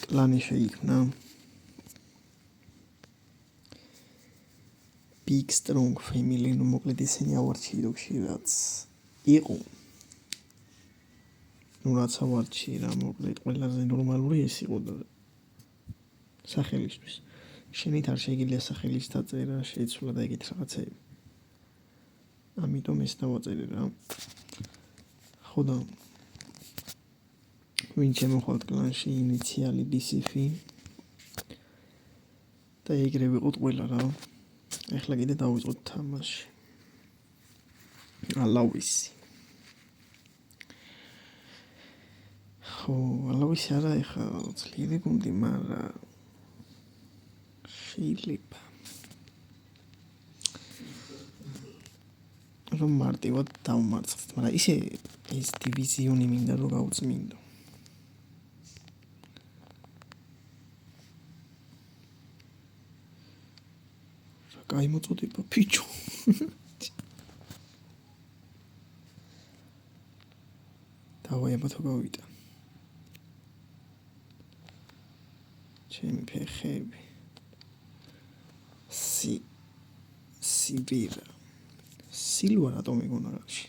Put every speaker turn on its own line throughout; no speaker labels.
კლანი შეიქმნა Big Strong Family, ну მოკლედ ისინი ავარჩი როქში რაც იყო. ну რაც ავარჩი რა მოკლედ ყველაზე ნორმალური ეს იყო და სახელისთვის. შენით არ შეიძლება სახელის დაწერა, შეიცვალა და ეგეთ რაღაცები. ამიტომ ეს დავაწერე რა. ხო და ვინ შემოხვალთ კლანში ინიციალი DCF და ეგრე ვიყოთ ყველა რა. ეხლა კიდე დავიწყოთ თამაში. ალავისი. ხო, ალავისი არა ეხლა ძლიერი გუნდი, მაგრამ შეიძლება. რომ მარტივად დავმარცხდეთ, მაგრამ ისე ეს დივიზიონი მინდა რომ გავწმინდო. კაი მოწოდება ფიჩო. დავაება თუ გავიდა. ჩემი ფეხები. სიბირა. სილვა რატომ მეგონა რაში?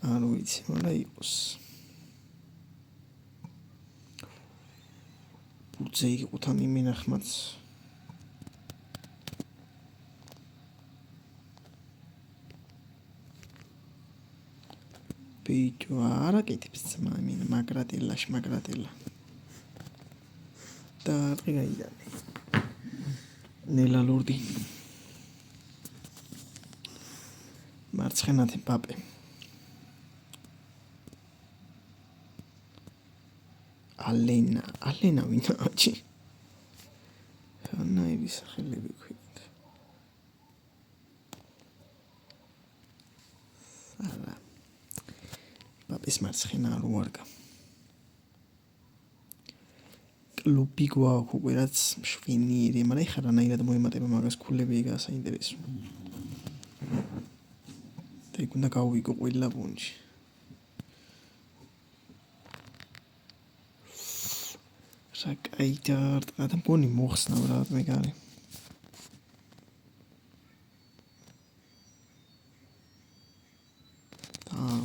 არ ვიცი, მაგრამ იყოს. ბუძე იყო თან იმინახმაც. ბიჭო, არა კეთებს მამინა, მაგრატელა. და რყი გაიდანე. ნელა ლორდი. მარცხენათი პაპე. ალენა ვინაჩი. ანაირი სახელები ქვით. არა. პაპის მარცხენა არ უარგა. კლუბი გვაქვს უკვე რაც მშვენიერი, მაგრამ ეხლა რანაირად მოემატება მაგას ქულები ეგაა საინტერესო. და იქ უნდა გავიგო ყველა ბუნჯი. საკაი დარტყა და მგონი მოხსნავ რა მეგარი.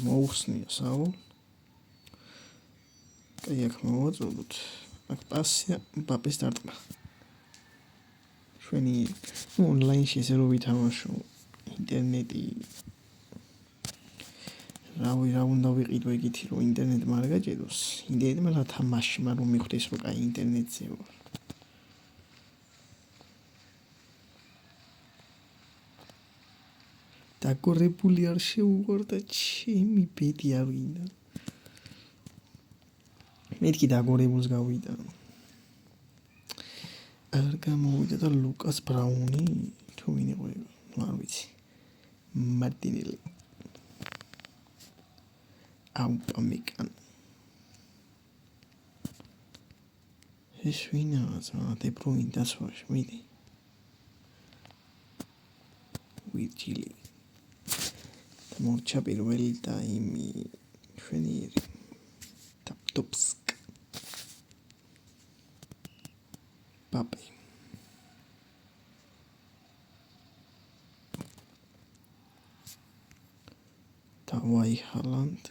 მოუხსნია საულ. კაი აქ მოვაწოდოთ. აქ პასია პაპის დარტყმა. შვენი ონლაინში ესე რო ვითამაშო ინტერნეტი რა უნდა ვიყიდო ეგეთი რომ ინტერნეტმა არ გაჭედოს. ინტერნეტმა რა თამაშმა რომ მიხვდეს რომ კაი ინტერნეტზე ვარ. დაგორებული არ შეუღარ და ჩემი ბედი არ ვინდა. მეთქი დაგორებულს გავიდა. არ გამოვიდა და ლუკას ბრაუნი თუ ვინ იყო ეგ? არ ვიცი. მარტინელი. აუპამიკან. ეს ვინაა? დებროინ დასვაში, მიდი. ვირჯილი. მორჩა პირველი და იმი შვენიერი. ტოპსკ. პაპი. დავაი ჰალანდ.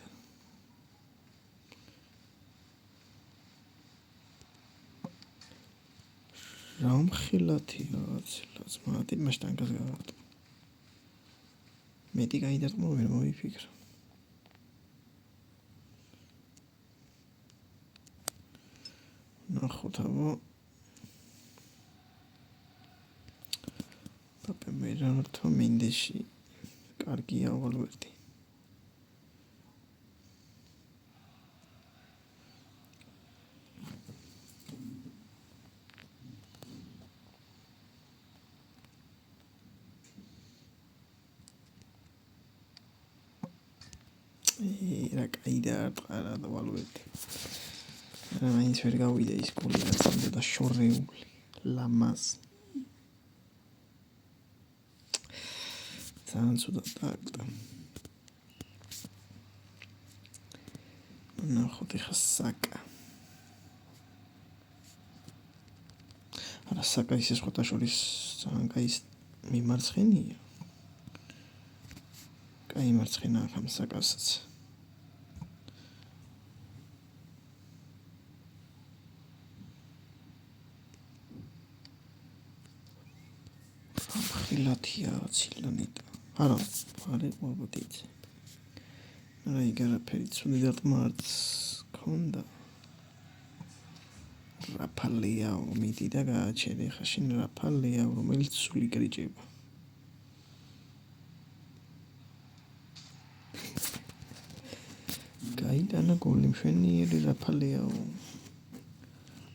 რამ ხილათია ცილაც მათი მასტანგას გავარტყა. მეტი გაიდარტყმა ვერ მოვიფიქრა. ნახოთ აბა. პაპე მე რამართო მინდეში კარგია ვალვერდი. რა კაი დარტყა რა და ვალვერდი. მაინც ვერ გავიდა ის გოლი რაც უნდა შორეული. ლამაზ. ძალიან ცუდად დააკტა. ნახოთ ეხა საკა. არა საკა ისე სხვათა შორის ძალიან კაი მიმარცხენია. კაი მარცხენა აქვს ამ საკასაც. ხილათია ცილონიტა. არა, არის ყურბუთიც. არა იგარაფერი ცუდი დარტყმარც ქონდა. რაფალეაო მიდი და გააჩერე ხა შენ რაფალეაო რომელიც სული გრიჭება. გაიტანა გოლი მშვენიერი რაფალეაო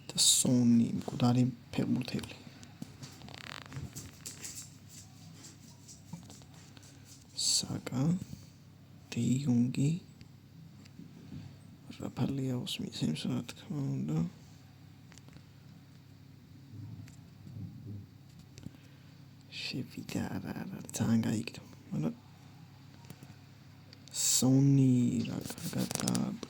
და სონი მკვდარი ფეხბურთელი. საკა დეიუნგი რაფალეაოს მისცემს რა თქმა უნდა. შევიდა რა ძალიან გაიგდო, მაგრამ სონი რა კარგად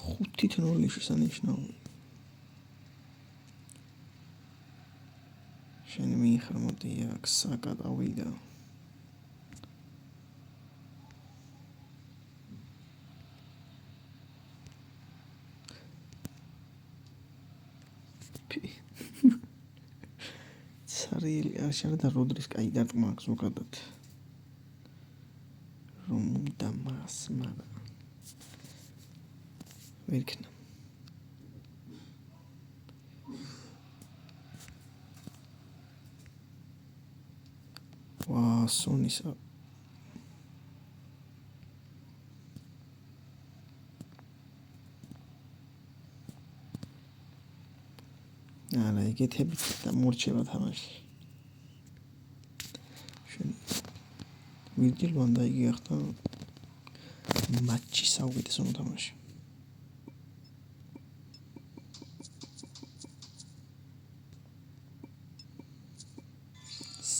5-0 შესანიშნავი. შენ მიიღრა მოდი აქ საკა დავიდა. ცარიელი არშარა და როდრის კაი დარტყმა აქვს ზოგადად. რომ უნდა მას მაგრამ ვერ იქნა. ვა სონისა არა იგეთებით და მორჩება თამაში. შენ ვირჯილ ვან დაიგი ახლა მატჩი საუკეთესო მოთამაშე.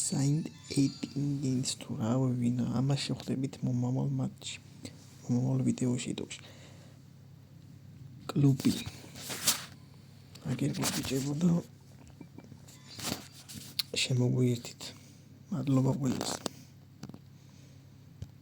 signed 18 games to რა ვინა ამაში ხვდებით მომავალ მატჩში. მომავალ ვიდეოში იტოვში. კლუბი აგერ გიჭებოდა შემოგვიერთით. მადლობა ყველას.